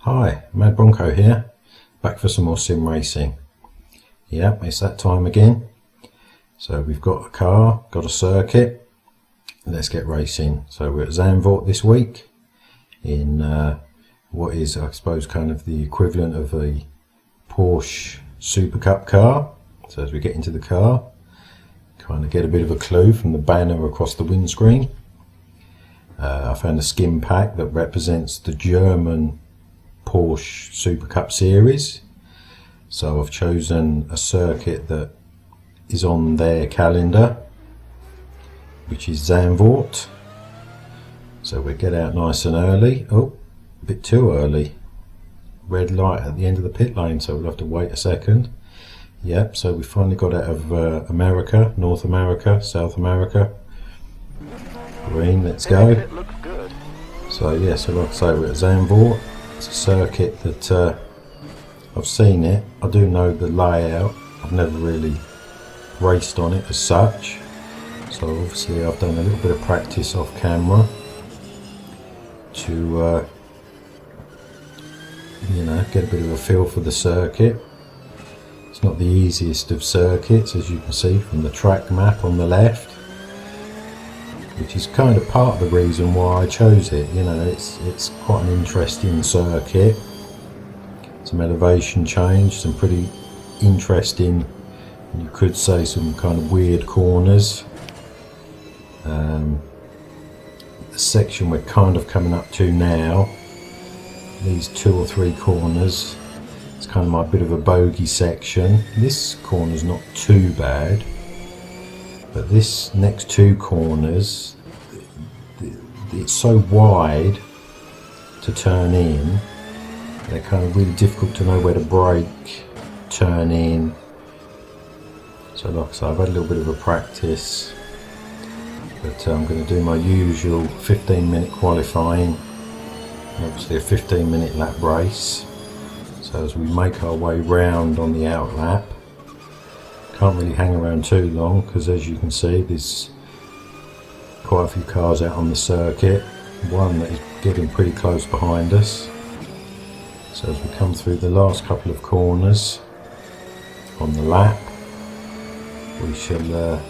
Hi, Madbronco here, back for some more sim racing. Yep, it's that time again. So we've got a car, got a circuit, let's get racing. So we're at Zandvoort this week in what is, I suppose, kind of the equivalent of a Porsche Super Cup car. So as we get into the car, kind of get a bit of a clue from the banner across the windscreen. I found a skim pack that represents the German Porsche Super Cup series, so I've chosen a circuit that is on their calendar, which is Zandvoort. So we get out nice and early. Oh, a bit too early. Red light at the end of the pit lane, so we'll have to wait a second. Yep, so we finally got out of America, North America, South America. Green, let's go. It looks good. So yeah, so like I say, we're at Zandvoort. It's a circuit that I've seen it. I do know the layout. I've never really raced on it as such. So obviously I've done a little bit of practice off camera to get a bit of a feel for the circuit. It's not the easiest of circuits, as you can see from the track map on the left, which is kind of part of the reason why I chose it. You know, it's quite an interesting circuit. Some elevation change, some pretty interesting, you could say, some kind of weird corners. The section we're kind of coming up to now, these 2 or 3 corners, it's kind of my bit of a bogey section. This corner's not too bad, but this next 2 corners, it's so wide to turn in, they're kind of really difficult to know where to brake, turn in. So like I say, I've had a little bit of a practice, but I'm going to do my usual 15-minute qualifying, and obviously a 15-minute lap race. So as we make our way round on the out lap, can't really hang around too long, because as you can see, there's quite a few cars out on the circuit, one that is getting pretty close behind us. So as we come through the last couple of corners on the lap, we shall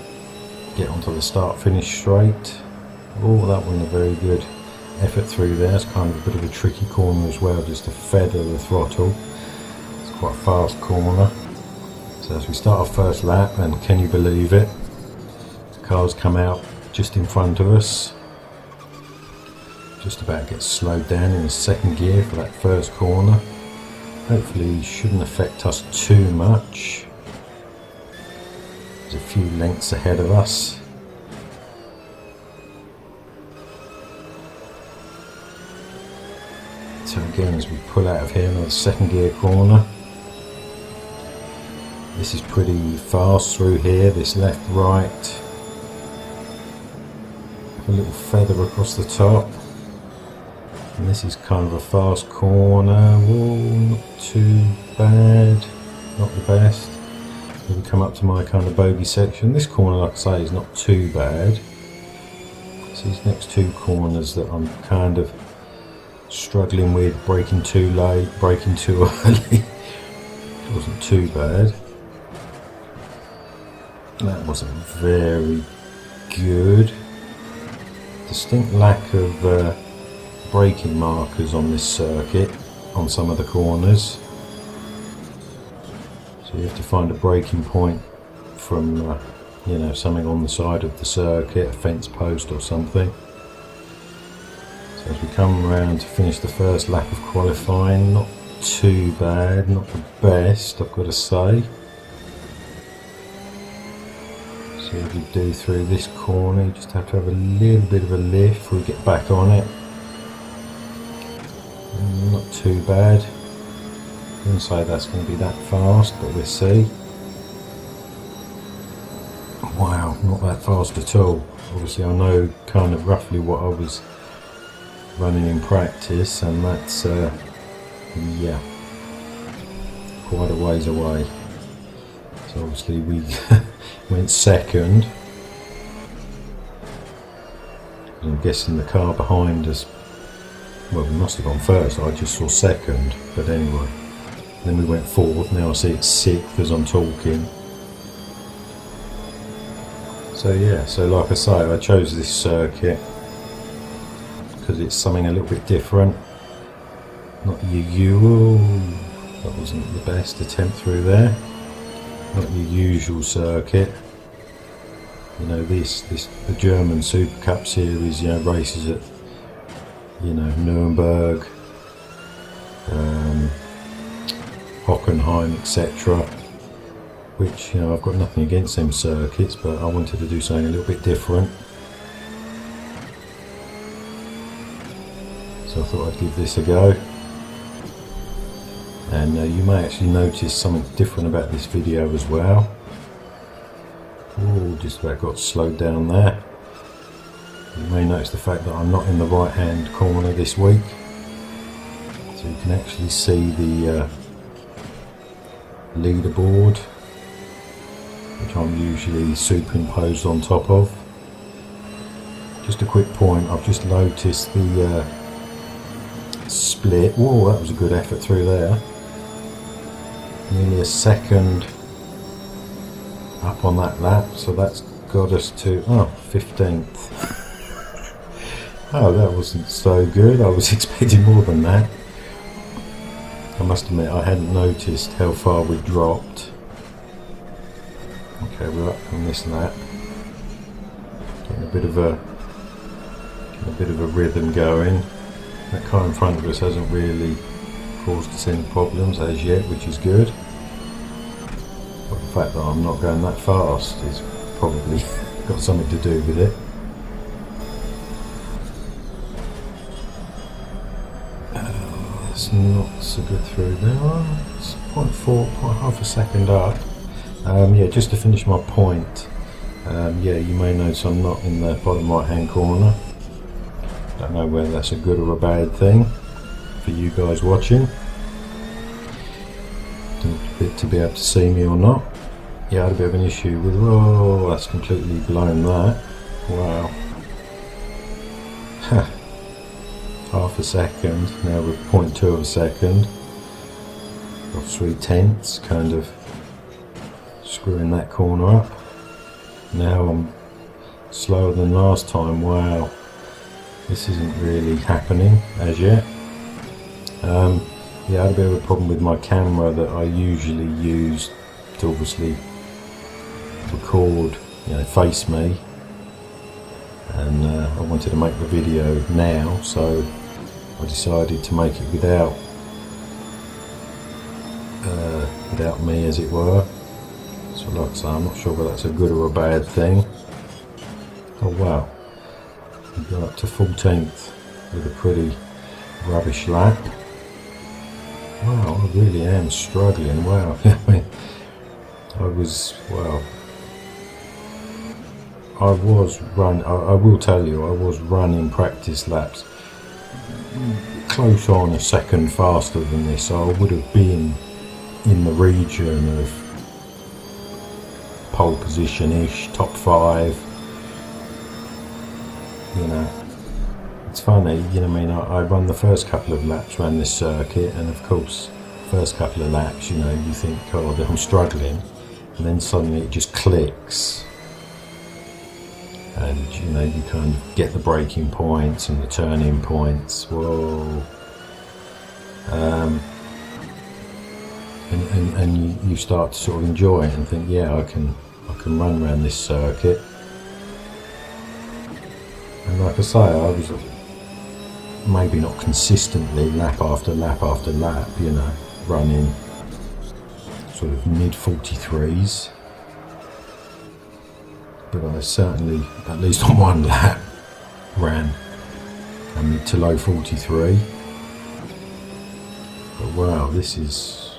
get onto the start finish straight. Oh, that one a very good effort through there. It's kind of a bit of a tricky corner as well, just to feather the throttle. It's quite a fast corner. So as we start our first lap, and can you believe it, the cars come out just in front of us. Just about gets slowed down in the second gear for that first corner. Hopefully shouldn't affect us too much. There's a few lengths ahead of us. So again, as we pull out of here, another second gear corner. This is pretty fast through here, this left right. A little feather across the top. And this is kind of a fast corner. Whoa, not too bad, not the best. Then we come up to my kind of bogey section. This corner, like I say, is not too bad. So these next 2 corners that I'm kind of struggling with, braking too late, braking too early. It wasn't too bad. That wasn't very good. Distinct lack of braking markers on this circuit on some of the corners. So you have to find a braking point from something on the side of the circuit, a fence post or something. So as we come around to finish the first lap of qualifying, not too bad, not the best, I've got to say. So if we do through this corner, you just have to have a little bit of a lift before we get back on it. Not too bad. I wouldn't say that's going to be that fast, but we'll see. Wow, not that fast at all. Obviously I know kind of roughly what I was running in practice, and that's yeah, quite a ways away. So obviously we went second. I'm guessing the car behind us well, we must have gone first, I just saw second, but anyway. Then we went fourth, now I see it's sixth as I'm talking. So yeah, so like I say, I chose this circuit because it's something a little bit different. Not that wasn't the best attempt through there. Not your usual circuit. You know, the German Super Cup series, you know, races at, you know, Nuremberg, Hockenheim, etc. Which, you know, I've got nothing against them circuits, but I wanted to do something a little bit different. So I thought I'd give this a go. And you may actually notice something different about this video as well. Oh, just about got slowed down there. You may notice the fact that I'm not in the right hand corner this week. So you can actually see the leaderboard, which I'm usually superimposed on top of. Just a quick point, I've just noticed the split. Whoa, that was a good effort through there. Nearly a second up on that lap, so that's got us to 15th. Oh, that wasn't so good. I was expecting more than that. I must admit I hadn't noticed how far we dropped. Okay, we're up on this lap. Getting a bit of a rhythm going. That car in front of us hasn't really caused us any problems as yet, which is good. But the fact that I'm not going that fast is probably got something to do with it. It's not so good through there. It's 0.4, half a second up. Yeah, just to finish my point. Yeah, you may notice I'm not in the bottom right hand corner. Don't know whether that's a good or a bad thing for you guys watching, to be able to see me or not. Yeah, I had a bit of an issue with, oh, that's completely blown that. Wow. Half a second, now we're 0.2 of a second, or 3/10, kind of screwing that corner up. Now I'm slower than last time. Wow, this isn't really happening as yet. Yeah, I had a bit of a problem with my camera that I usually use to obviously record, you know, face me, and I wanted to make the video now, so I decided to make it without me, as it were. So like I say, I'm not sure whether that's a good or a bad thing. Oh wow, we got up to 14th with a pretty rubbish lap. Wow, I really am struggling. Wow. I was I will tell you, I was running practice laps close on a second faster than this, so I would have been in the region of pole position-ish, top 5. You know, it's funny, you know what I mean, I run the first couple of laps around this circuit, and of course, first couple of laps, you know, you think, oh, I'm struggling, and then suddenly it just clicks. And you know, you kind of get the braking points and the turning points. Whoa! And you start to sort of enjoy it and think, yeah, I can run around this circuit. And like I say, I was maybe not consistently lap after lap after lap, you know, running sort of mid 43s. But I certainly, at least on one lap, ran a mid to low 43. But wow, this is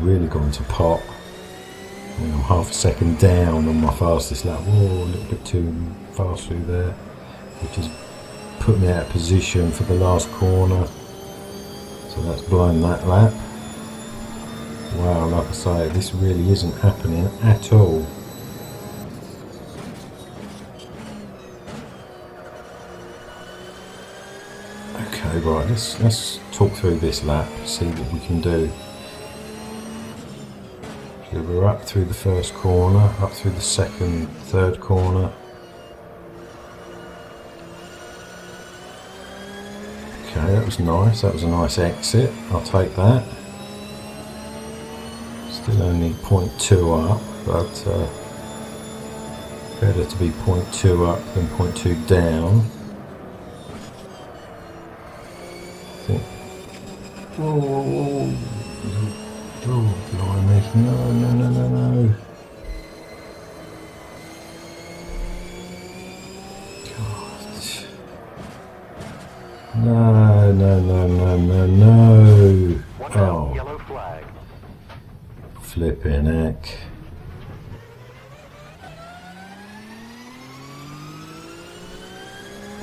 really going to pop. I mean, I'm half a second down on my fastest lap. Whoa, a little bit too fast through there, which has put me out of position for the last corner. So that's blown that lap. Wow, like I say, this really isn't happening at all. Okay, right, let's talk through this lap, see what we can do. So we're up through the first corner, up through the second, third corner. Okay, that was nice. That was a nice exit. I'll take that. Still only 0.2 up, but better to be 0.2 up than 0.2 down. I think. Whoa, oh, blimey. No. No. Oh. Yellow flag. Flipping heck.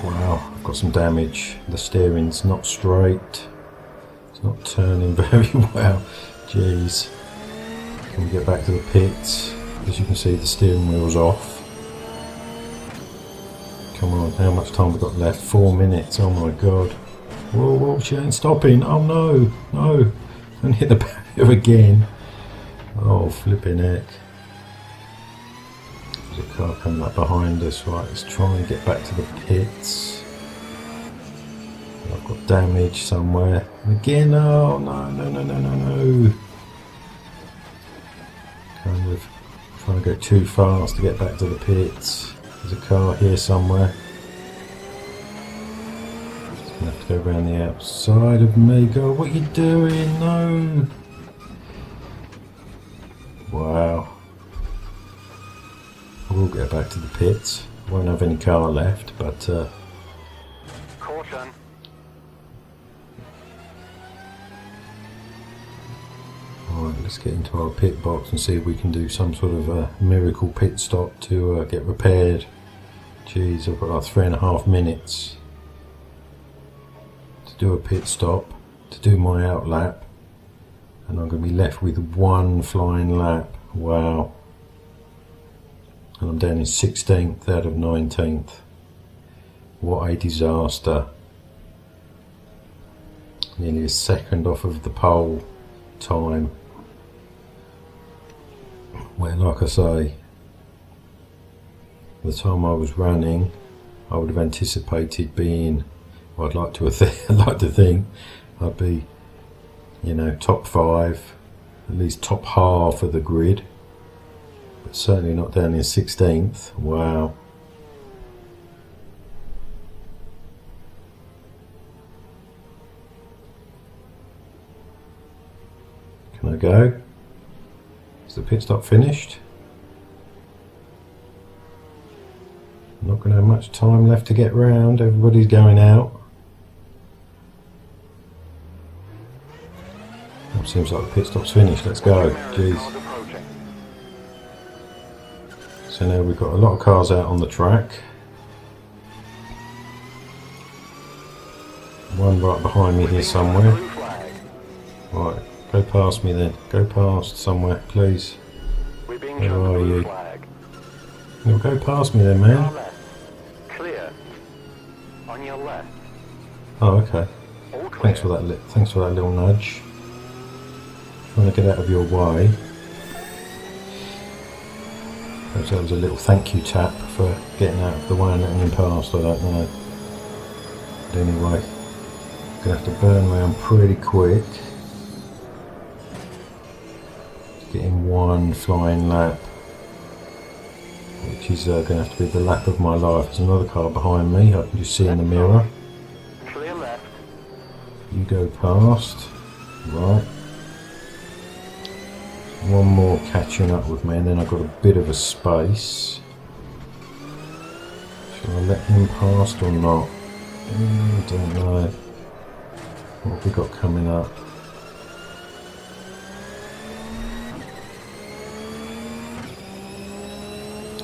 Wow, I've got some damage. The steering's not straight. It's not turning very well. Jeez. Can we get back to the pits? As you can see, the steering wheel's off. Come on, how much time we got left? 4 minutes, oh my god. Whoa, she ain't stopping. Oh no. And hit the barrier again. Oh, flipping heck. There's a car coming up behind us. Right, let's try and get back to the pits. I've got damage somewhere. Again, oh no. Kind of trying to go too fast to get back to the pits. There's a car here somewhere. Just gonna have to go around the outside of me. God, what are you doing? No. Wow. I will get back to the pits. I won't have any car left, but Caution. alright, let's get into our pit box and see if we can do some sort of a miracle pit stop to get repaired. Jeez, I've got like 3.5 minutes to do a pit stop, to do my out lap, and I'm going to be left with 1 flying lap. Wow. And I'm down in 16th out of 19th. What a disaster. Nearly a second off of the pole time. Well, like I say, the time I was running, I would have anticipated being, well, I'd like to think I'd be, top 5, at least top half of the grid, but certainly not down in 16th. Wow. Can I go? Is the pit stop finished? Not going to have much time left to get round. Everybody's going out. It seems like the pit stop's finished. Let's go. Jeez. So now we've got a lot of cars out on the track. One right behind me here somewhere. Right, go past me then. Go past somewhere, please. Where are you? No, go past me then, man. Clear. On your left. Oh, okay. Thanks for that little nudge. Trying to get out of your way. Perhaps that was a little thank you tap for getting out of the way and letting him past. I don't know. But anyway, gonna have to burn around pretty quick. Getting 1 flying lap, which is going to have to be the lap of my life. There's another car behind me, I can just see in the mirror. Clear left. You go past. Right. 1 more catching up with me and then I've got a bit of a space. Shall I let him past or not? I don't know. What have we got coming up?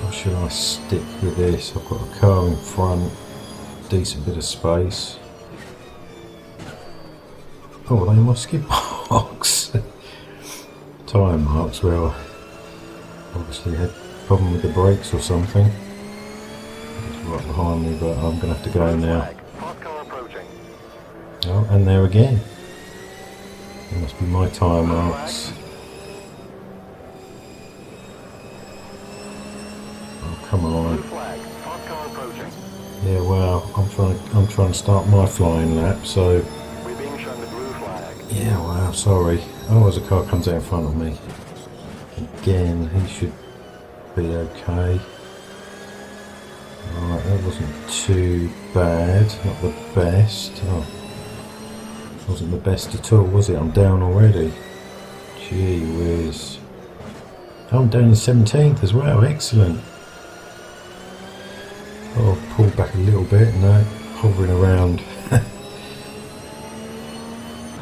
Or should I stick with this? I've got a car in front, decent bit of space. Oh, they must skip box. Tyre marks, well, obviously had a problem with the brakes or something. It's right behind me, but I'm going to have to go now. Oh, and there again. It must be my tyre marks. Oh, come on. Blue flag. Fast car approaching. Yeah, well, I'm trying to start my flying lap, so We're being shown the blue flag. yeah, well, sorry. Oh, as a car comes out in front of me. Again, he should be okay. Alright, that wasn't too bad. Not the best. Oh, wasn't the best at all, was it? I'm down already. Gee whiz. Oh, I'm down in 17th as well. Excellent. Oh, pulled back a little bit. No, hovering around.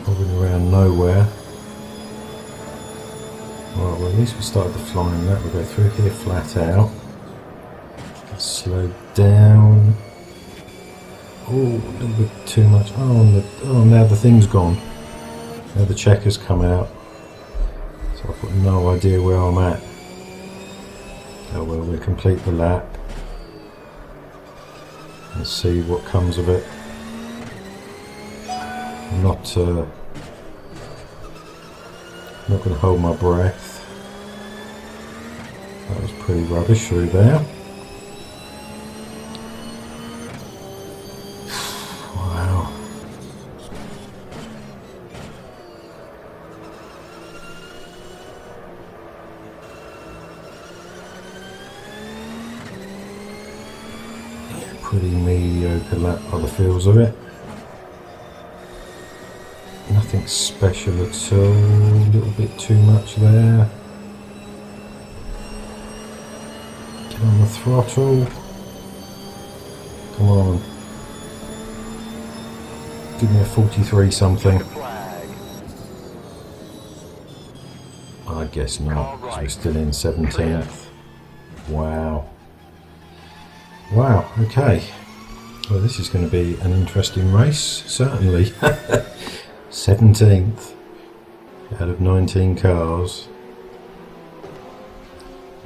Hovering around nowhere. Right, well, at least we started the flying lap. We'll go through here flat out. Slow down. Oh, a little bit too much. Oh, now the thing's gone. Now the checker's come out. So I've got no idea where I'm at. Oh well, we'll complete the lap. And see what comes of it. I'm not going to hold my breath. That was pretty rubbish through there. Wow. Yeah, pretty mediocre lap by the feels of it. Nothing special at all, a little bit too much there. Get on the throttle. Come on. Give me a 43 something. Flag. I guess not, because we're still in 17th. Wow. Wow, okay. Well, this is going to be an interesting race, certainly. 17th out of 19 cars.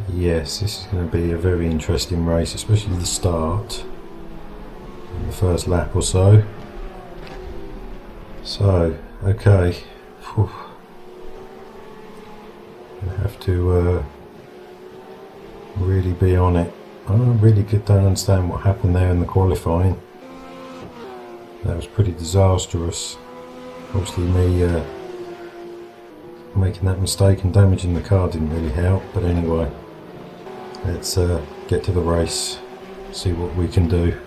Yes, this is going to be a very interesting race, especially the start, in the first lap or so. So, okay, whew. I have to really be on it. I really don't understand what happened there in the qualifying. That was pretty disastrous. Obviously me making that mistake and damaging the car didn't really help, but anyway, let's get to the race, see what we can do.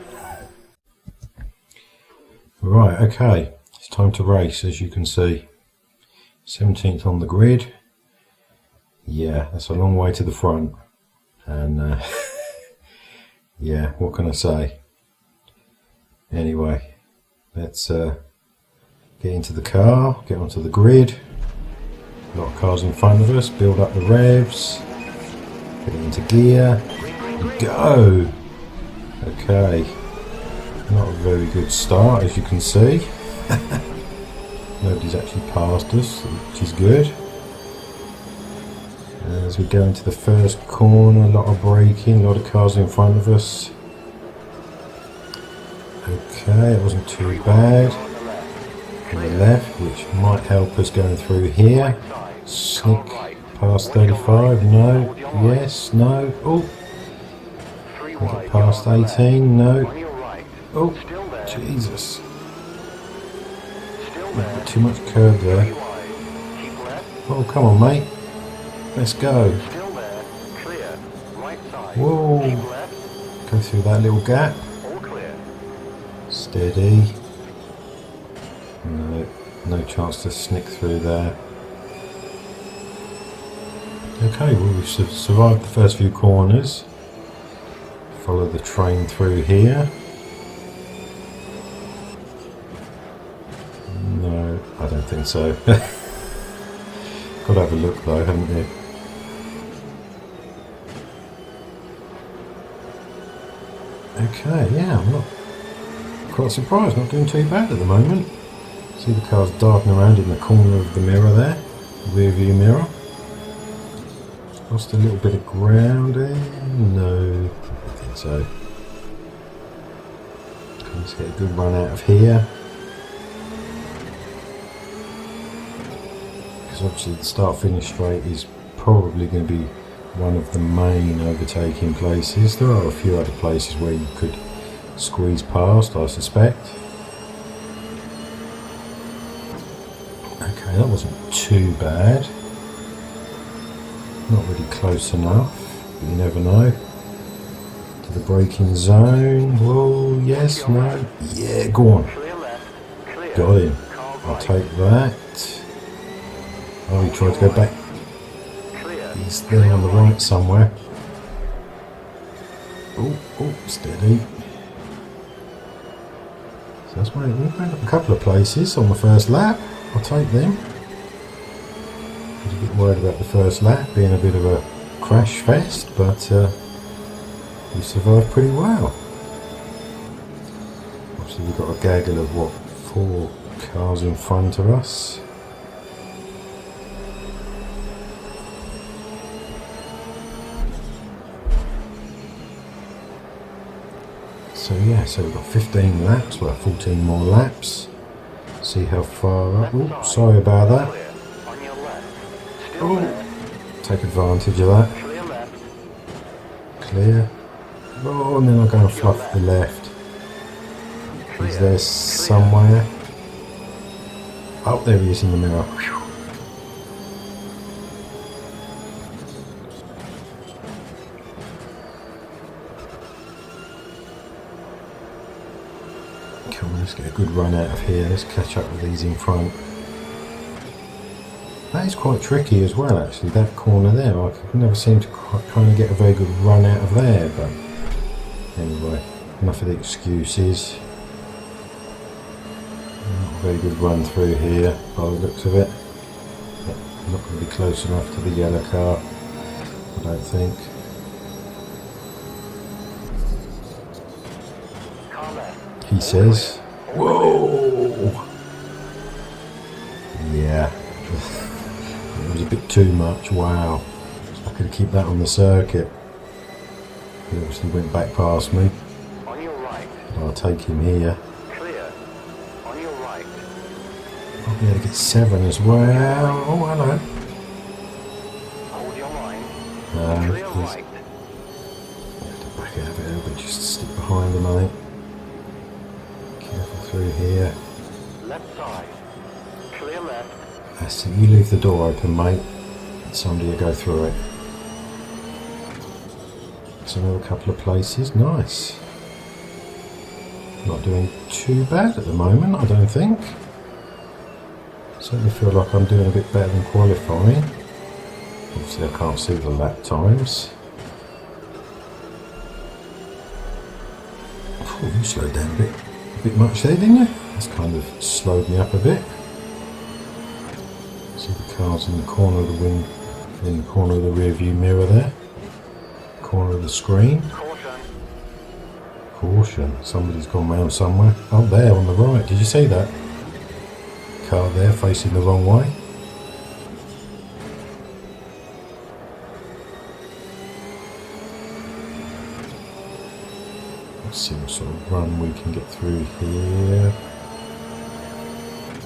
Right, okay, it's time to race, as you can see. 17th on the grid. Yeah, that's a long way to the front, and yeah, what can I say? Anyway, let's get into the car, get onto the grid. A lot of cars in front of us, build up the revs, get it into gear, and go! Okay, not a very good start, as you can see. Nobody's actually passed us, which is good. As we go into the first corner, a lot of braking, a lot of cars in front of us. Okay, it wasn't too bad. On the left, which might help us going through here. Sneak past 35, no, yes, no, oh. We get past 18, no. Oh, Jesus. Too much curve there. Oh, come on, mate. Let's go. Whoa. Go through that little gap. Steady. No chance to sneak through there. Okay, well, we've survived the first few corners. Follow the train through here. No, I don't think so. Got to have a look though, haven't you? Okay, yeah, I'm not quite surprised, not doing too bad at the moment. See the cars darting around in the corner of the mirror there, rear view mirror. Lost a little bit of ground there. No, I don't think so. Let's get a good run out of here. because obviously the start-finish straight is probably going to be one of the main overtaking places. There are a few other places where you could squeeze past, I suspect. Okay, that wasn't too bad. Not really close enough, but you never know. To the braking zone. Whoa, yes, no. Yeah, go on. Clear left. Clear. Got him. Car I'll right. take that. Oh, he tried to go back. Clear. He's there on the right somewhere. Oh, steady. So that's why we went up a couple of places on the first lap. I'll take them. I was a bit worried about the first lap being a bit of a crash fest, but we survived pretty well. Obviously we've got a gaggle of 4 cars in front of us. So yeah, so we've got 15 laps, well 14 more laps. See how far up. Oh, sorry about that. Clear. On your left. Still Oh, there. take advantage of that. Clear left. Clear. Oh, and then I'll go and fluff the left. Is there somewhere? Oh, there he is in the mirror. Come on, let's get a good run out of here. Let's catch up with these in front. That is quite tricky as well, actually, that corner there. I could never seem to kind of get a very good run out of there, but anyway, enough of the excuses. Not a very good run through here by the looks of it. Not going to be close enough to the yellow car, I don't think. Car left. He says. Whoa! Yeah. It was a bit too much, wow. I could keep that on the circuit. He obviously went back past me. On your right. But I'll take him here. Clear. On your right. I'll be able to get 7 as well. Oh, hello. Hold your line. No, Clear he's right. back out of it a little bit, just stick behind him, I think. Careful through here. Left side. Clear left. That's it. You leave the door open, mate. Somebody will go through it. So another couple of places. Nice. Not doing too bad at the moment, I don't think. Certainly feel like I'm doing a bit better than qualifying. Obviously I can't see the lap times. Oh, you slowed down a bit much there, didn't you? That's kind of slowed me up a bit. See the cars in the corner of the wing, in the corner of the rear view mirror there. Corner of the screen. Caution. Caution, somebody's gone round somewhere. Oh, there on the right, did you see that? Car there facing the wrong way. Let's see what sort of run we can get through here.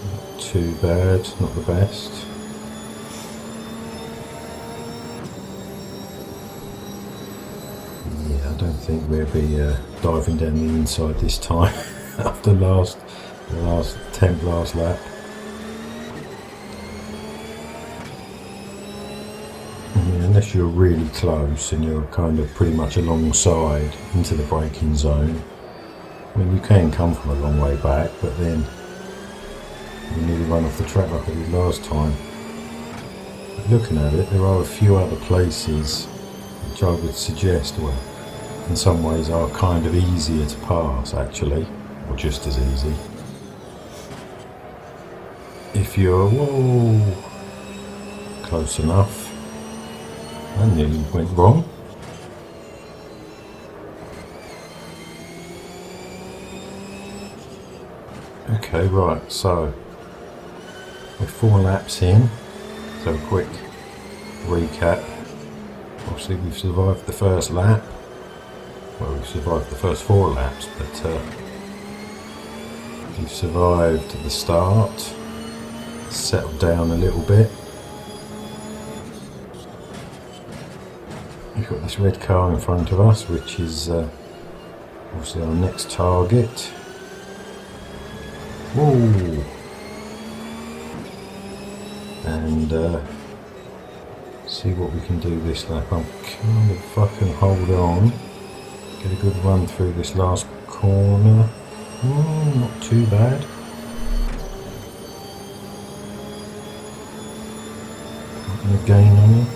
Not too bad, not the best. Yeah, I don't think we'll be diving down the inside this time after the last 10th last lap. Yeah, unless you're really close and you're kind of pretty much alongside into the braking zone. I mean, you can come from a long way back, but then you nearly run off the track like I did last time. But looking at it, there are a few other places which I would suggest, well, in some ways are kind of easier to pass actually, or just as easy. If you're, whoa, close enough. I nearly went wrong. Okay, right, so we're 4 laps in, so a quick recap. Obviously we've survived the first lap. Well, we've survived the first 4 laps, but we've survived the start, settled down a little bit, this red car in front of us, which is obviously our next target. Whoa! And see what we can do this lap. I'm kind of fucking hold on. Get a good run through this last corner. Not too bad. Not going to gain on him.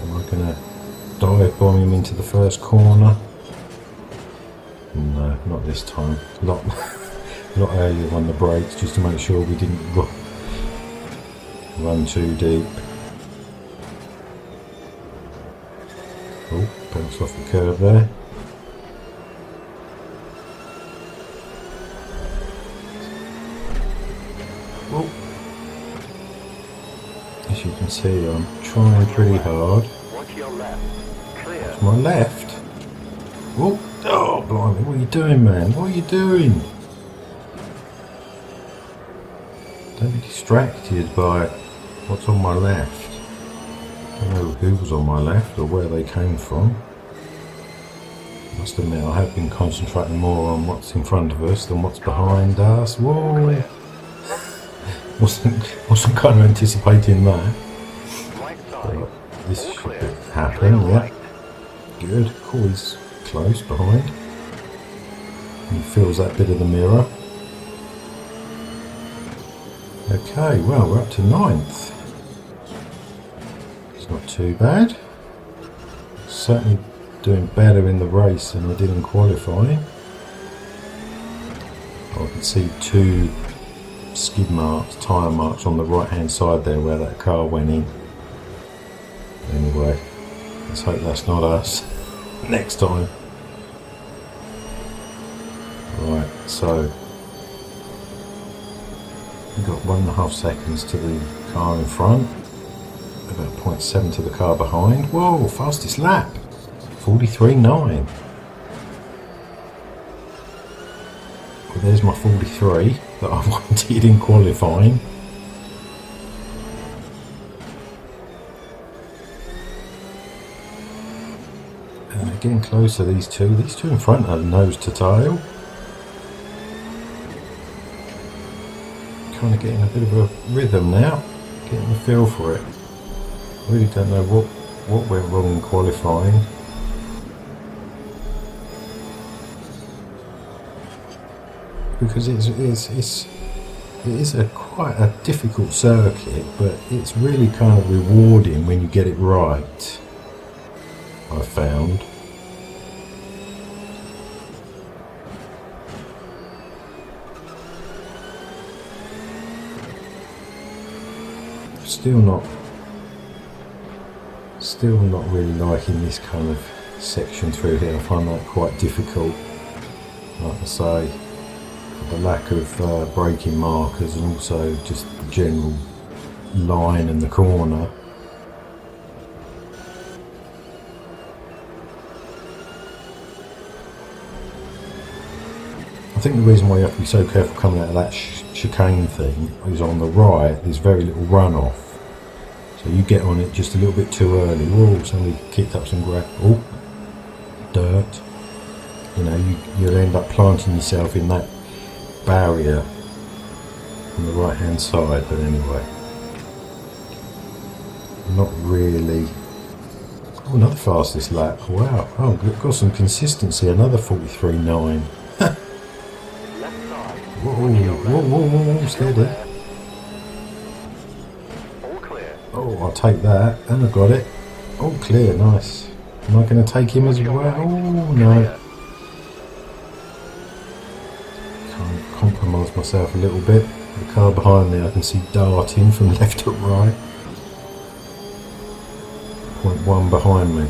Am I going to dive bomb him into the first corner? No, not this time. Not earlier on the brakes, just to make sure we didn't run too deep. Oh, bounced off the curb there. Oh. As you can see, I'm trying pretty hard. Watch your left. Clear. Watch my left. Oh, oh, blimey, what are you doing, man? What are you doing? Don't be distracted by what's on my left. I don't know who was on my left or where they came from. I must admit, I have been concentrating more on what's in front of us than what's behind us. Whoa! wasn't kind of anticipating that. Right side. But this All should clear. happen, Clear yeah. right. Good. Cool, he's close behind. He feels that bit of the mirror. Okay, well, we're up to 9th. It's not too bad. Certainly doing better in the race than I did in qualifying. I can see 2 skid marks, tyre marks on the right hand side there where that car went in. Anyway, let's hope that's not us next time. Right, so we've got 1.5 seconds to the car in front, about 0.7 to the car behind. Whoa, fastest lap, 43.9. Well, there's my 43 that I wanted in qualifying. And they're getting closer, these two in front are nose to tail. Kind of getting a bit of a rhythm now, getting the feel for it. I really don't know what went wrong in qualifying. Because it is quite a difficult circuit, but it's really kind of rewarding when you get it right, I found. Still not really liking this kind of section through here. I find that quite difficult. Like I say, the lack of braking markers and also just the general line in the corner. I think the reason why you have to be so careful coming out of that chicane thing is on the right there's very little runoff. So you get on it just a little bit too early. Whoa, somebody kicked up some dirt. You know, you'll end up planting yourself in that barrier on the right hand side. But anyway, not really. Oh, another fastest lap. Wow. Oh, got some consistency. Another 43.9. Left side. Whoa, steady. All clear. Oh, I'll take that, and I got it. Oh, clear, nice. Am I going to take him as well? Oh, no. Can't compromise myself a little bit. The car behind me I can see darting from left to right. 0.1 behind me.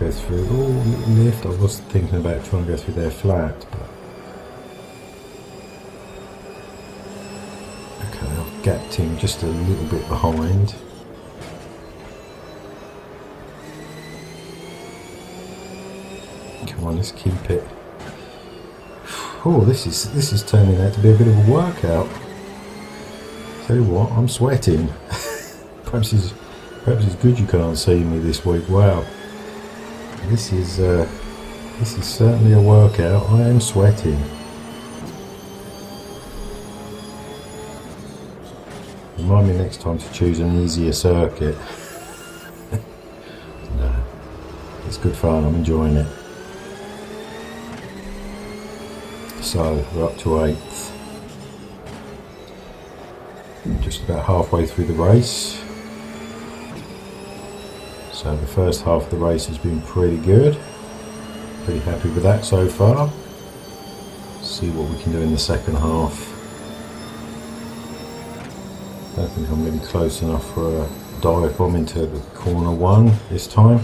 Let's go through. Oh, little lift. I was thinking about trying to go through there flat, but okay, I've gapped him just a little bit behind. Come on, let's keep it. Oh, this is turning out to be a bit of a workout. Tell you what, I'm sweating. Perhaps he's Perhaps it's good you can't see me this week. Wow, this is certainly a workout. I am sweating. Remind me next time to choose an easier circuit. No, it's good fun. I'm enjoying it. So we're up to 8th. Just about halfway through the race. So the first half of the race has been pretty good. Pretty happy with that so far. See what we can do in the second half. I don't think I'm really close enough for a dive bomb into the corner 1 this time.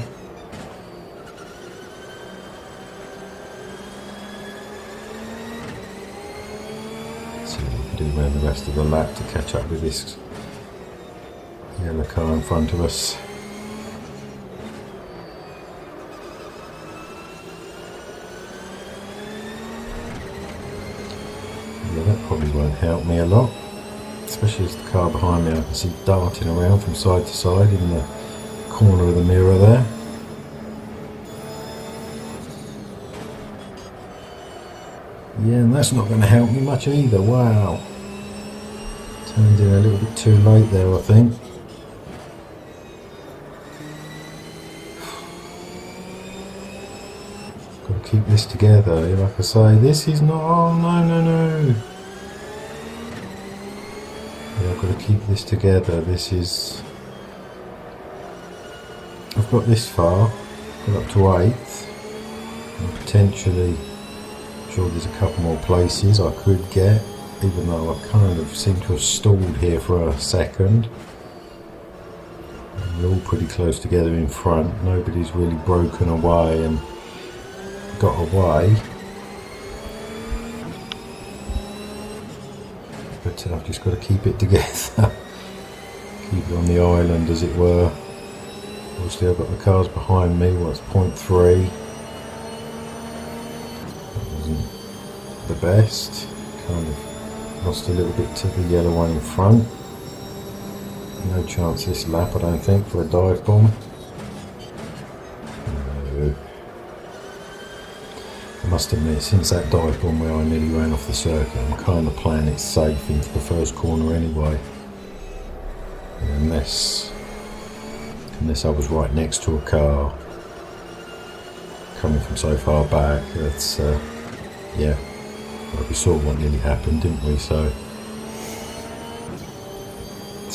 See what we can do around the rest of the lap to catch up with this yellow car in front of us. Yeah, that probably won't help me a lot. Especially as the car behind me I can see darting around from side to side in the corner of the mirror there. Yeah, and that's not going to help me much either. Wow. Turned in a little bit too late there, I think. Got to keep this together. Like I say, this is not... Oh, no. I've got to keep this together. This is... I've got this far, got up to 8th, and potentially, I'm sure there's a couple more places I could get, even though I kind of seem to have stalled here for a second. We're all pretty close together in front. Nobody's really broken away and got away. But I've just got to keep it together. Keep it on the island, as it were. Obviously I've got the cars behind me. Well, it's 0.3. That wasn't the best. Kind of lost a little bit to the yellow one in front. No chance this lap, I don't think, for a dive bomb. No. I must admit, since that dive bomb where I nearly ran off the circuit, I'm kind of playing it safe into the first corner anyway. Unless I was right next to a car coming from so far back. That's yeah, well, we saw what nearly happened, didn't we? So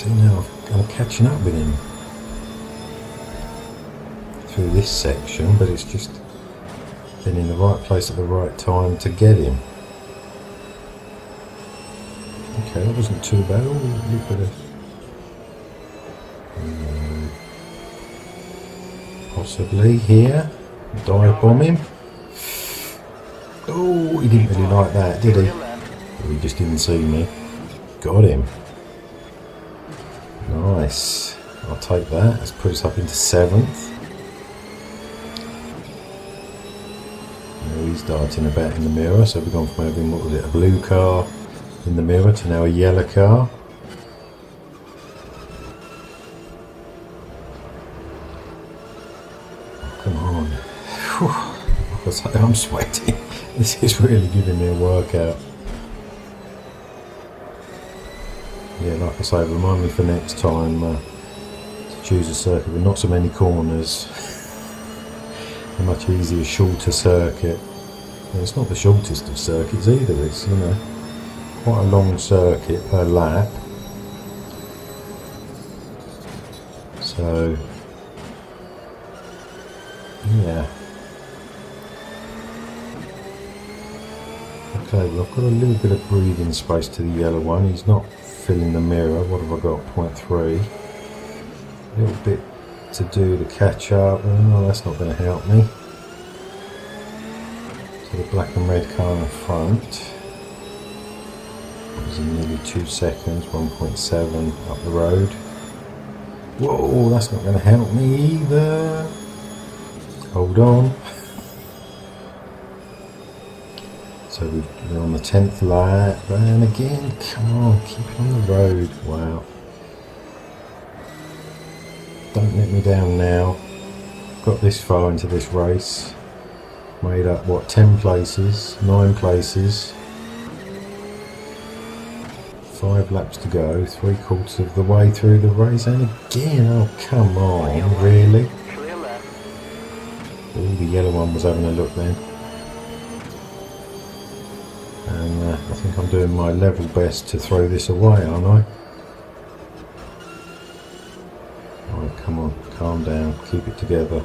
now I'm catching up with him through this section, but it's just been in the right place at the right time to get him. Okay, that wasn't too bad. Oh, look at it. Possibly here. Dive bomb him. Oh, he didn't really like that, did he? Or he just didn't see me. Got him. Nice. I'll take that. Let's put us up into 7th. Now he's darting about in the mirror, so we've gone from having, what was it, a blue car in the mirror to now a yellow car. Come on. Whew. Like I say, I'm sweating. This is really giving me a workout. Yeah, like I say, remind me for next time to choose a circuit with not so many corners. A much easier, shorter circuit. And it's not the shortest of circuits either. It's, you know, quite a long circuit per lap. So yeah. Okay, well, I've got a little bit of breathing space to the yellow one. He's not filling the mirror. What have I got? 0.3. A little bit to do to catch up. Oh, that's not going to help me. So the black and red car in front is in nearly 2 seconds. 1.7 up the road. Whoa, that's not going to help me either. Hold on. So we're on the 10th lap, and again, come on, keep it on the road. Wow. Don't let me down now. Got this far into this race. Made up, what, 10 places, 9 places. 5 laps to go, 3/4 of the way through the race, and again, oh come on, really? Clear left. Oh, the yellow one was having a look then. And I think I'm doing my level best to throw this away, aren't I? Alright, come on, calm down, keep it together.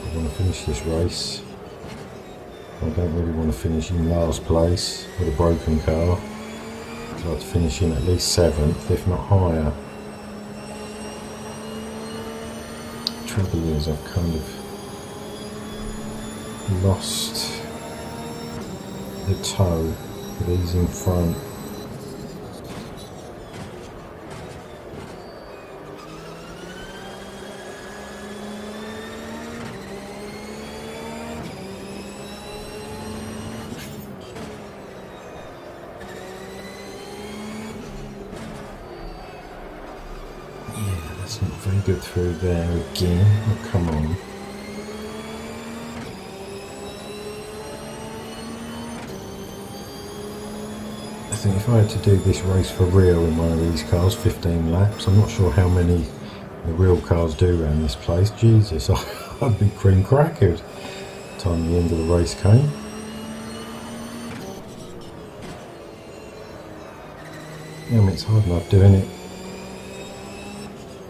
I want to finish this race. I don't really want to finish in last place with a broken car. I'd like to finish in at least 7th, if not higher. The trouble is, I've kind of lost the toe for these in front. That's not very good through there again. Oh, come on. I think if I had to do this race for real in one of these cars, 15 laps, I'm not sure how many the real cars do around this place. Jesus, I'd be cream crackered by the time the end of the race came. Yeah, I mean, it's hard enough doing it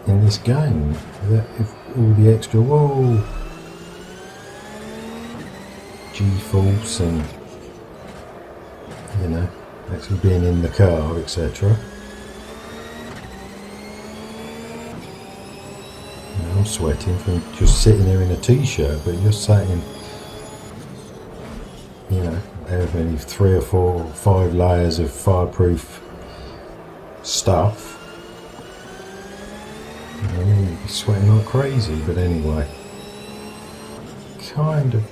in this game without all the extra G-force and, you know, actually being in the car, etc. I'm sweating from just sitting there in a t-shirt, but you're sat in, you know, however many, 3 or 4 or 5 layers of fireproof stuff. I mean, you'd be sweating like crazy, but anyway. Kind of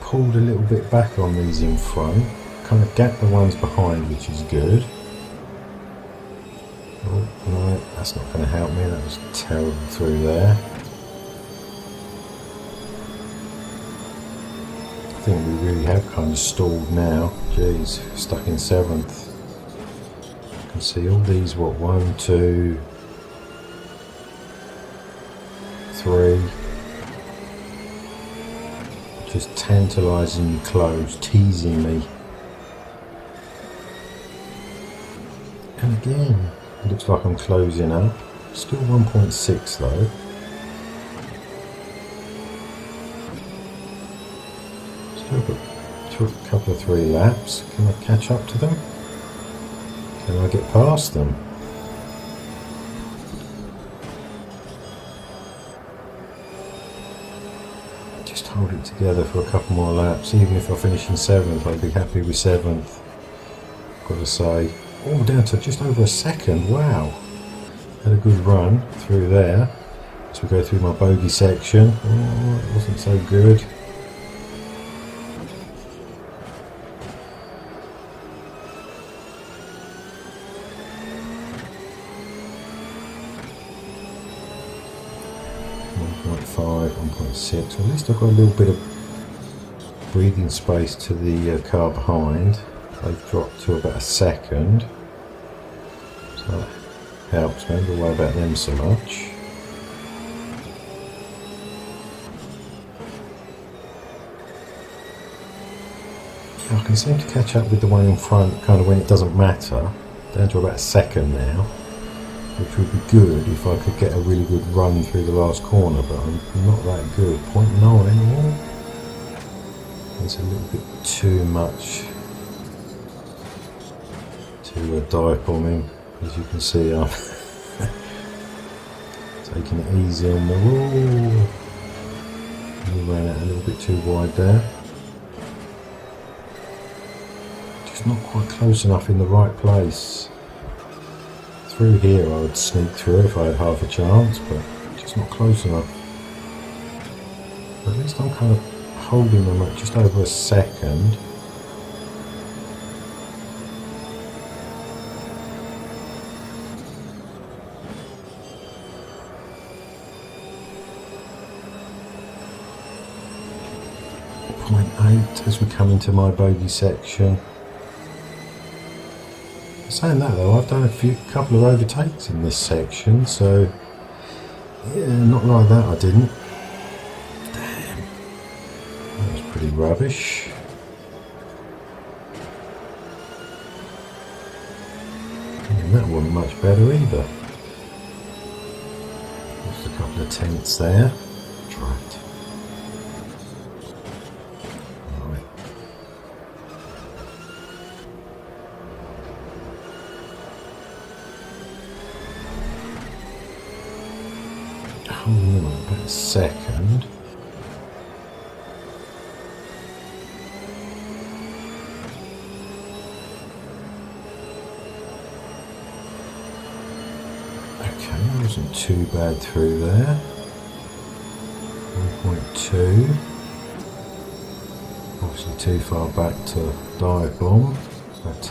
pulled a little bit back on these in front. Kind of gapped the ones behind, which is good. Oh, no, that's not going to help me. That was terrible through there. I think we really have kind of stalled now. Jeez, stuck in 7th. You can see all these, what, 1, 2... 3, just tantalisingly close, teasing me. And again, it looks like I'm closing up. Still 1.6 though. Still got a couple of 3 laps. Can I catch up to them? Can I get past them? Hold it together for a couple more laps. Even if I finish in 7th, I'd be happy with 7th. Got to say, oh, down to just over a second. Wow, had a good run through there. As we go through my bogey section, oh, it wasn't so good. At least I've got a little bit of breathing space to the car behind. They've dropped to about a second, so that helps me. Don't worry about them so much. I can seem to catch up with the one in front kind of when it doesn't matter. Down to about a second now, which would be good if I could get a really good run through the last corner, but I'm not that good. 0.9 anymore. It's a little bit too much to die for me. As you can see, I'm taking it easy on the wall. We ran out a little bit too wide there. Just not quite close enough in the right place. Through here I would sneak through if I had half a chance, but just not close enough. But at least I'm kind of holding them at just over a second. 0.8 as we come into my bogey section. Saying that though, I've done a couple of overtakes in this section, so yeah, not like that I didn't. Damn, that was pretty rubbish. And that wasn't much better either. Just a couple of tenths there. Right. Holding on about a second. Okay, wasn't too bad through there. 1.2. Obviously too far back to dive bomb, but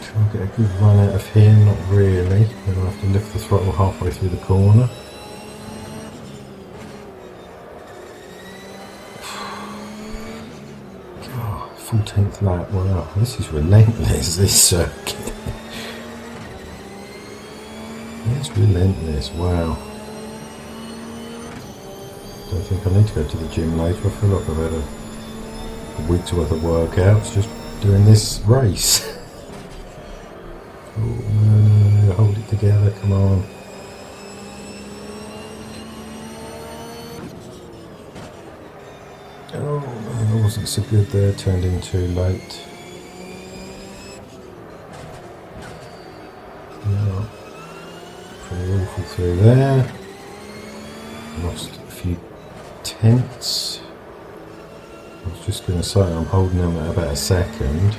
can I get a good run out of here? Not really. Then I have to lift the throttle halfway through the corner. Oh, 14th lap. Wow, this is relentless, this circuit. It's relentless, wow. Don't think I need to go to the gym later. I feel like I've had a week's worth of workouts just doing this race. Oh, no, hold it together, come on. Oh, man, that wasn't so good there, turned in too late. Yeah, pretty awful through there. Lost a few tenths. I was just going to say I'm holding them at about a second.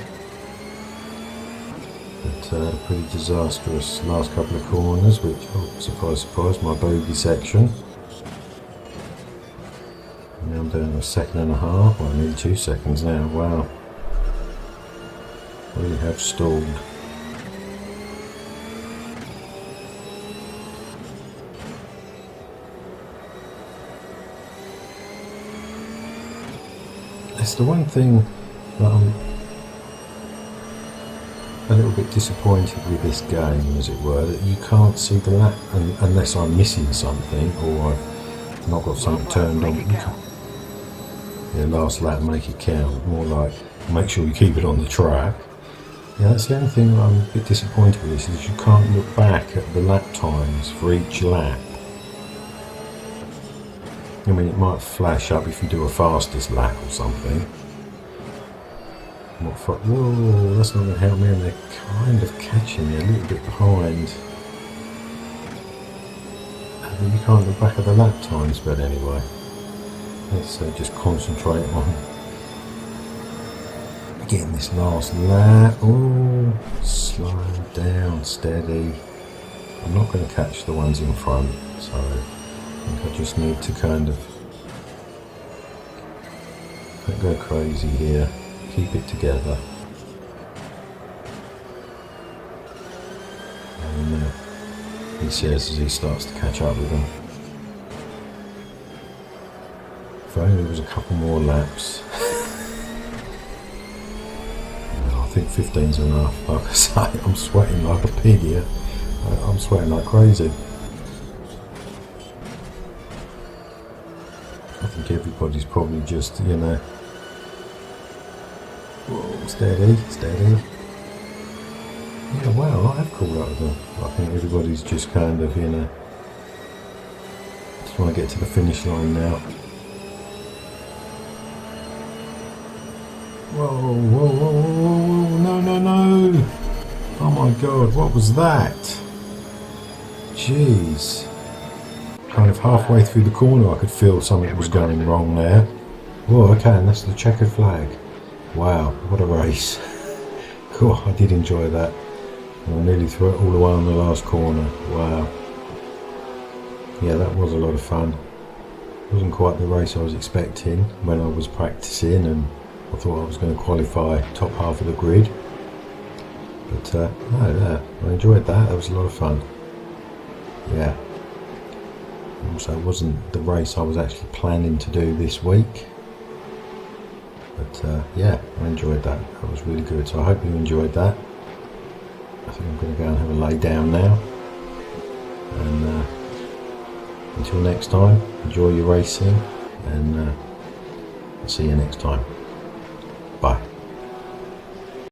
But pretty disastrous last couple of corners, which, oh, surprise, surprise, my bogey section. And now I'm down to a second and a half, well, nearly 2 seconds now, wow. Really have stalled. It's the one thing that I'm a little bit disappointed with this game, as it were, that you can't see the lap unless I'm missing something or I've not got something turned on. You can't, yeah, last lap, make it count. More like make sure you keep it on the track. Yeah, that's the only thing that I'm a bit disappointed with. Is you can't look back at the lap times for each lap. I mean, it might flash up if you do a fastest lap or something. Whoa, that's not going to help me, and they're kind of catching me a little bit behind. You can't look back at the lap times, but anyway, let's just concentrate on getting this last lap. Oh, slow down, steady. I'm not going to catch the ones in front, so I think I just need to kind of don't go crazy here. Keep it together. And he says as he starts to catch up with them. If only there was a couple more laps. I think 15's enough. Like I say, I'm sweating like a pig here. I'm sweating like crazy. I think everybody's probably just, you know, whoa, steady, steady. Yeah, wow, I have caught up with them. I think everybody's just kind of, you know, just want to get to the finish line now. Whoa, whoa, whoa, whoa, whoa, no, no, no. Oh my God, what was that? Jeez. Kind of halfway through the corner I could feel something was going wrong there. Whoa, okay, and that's the checkered flag. Wow, what a race. Cool, I did enjoy that. And I nearly threw it all the way on the last corner. Wow. Yeah, that was a lot of fun. It wasn't quite the race I was expecting when I was practicing, and I thought I was going to qualify top half of the grid. But no, yeah, I enjoyed that. That was a lot of fun. Yeah. also wasn't the race I was actually planning to do this week. But yeah, I enjoyed that. That was really good. So I hope you enjoyed that. I think I'm going to go and have a lay down now. And until next time, enjoy your racing, and I'll see you next time. Bye.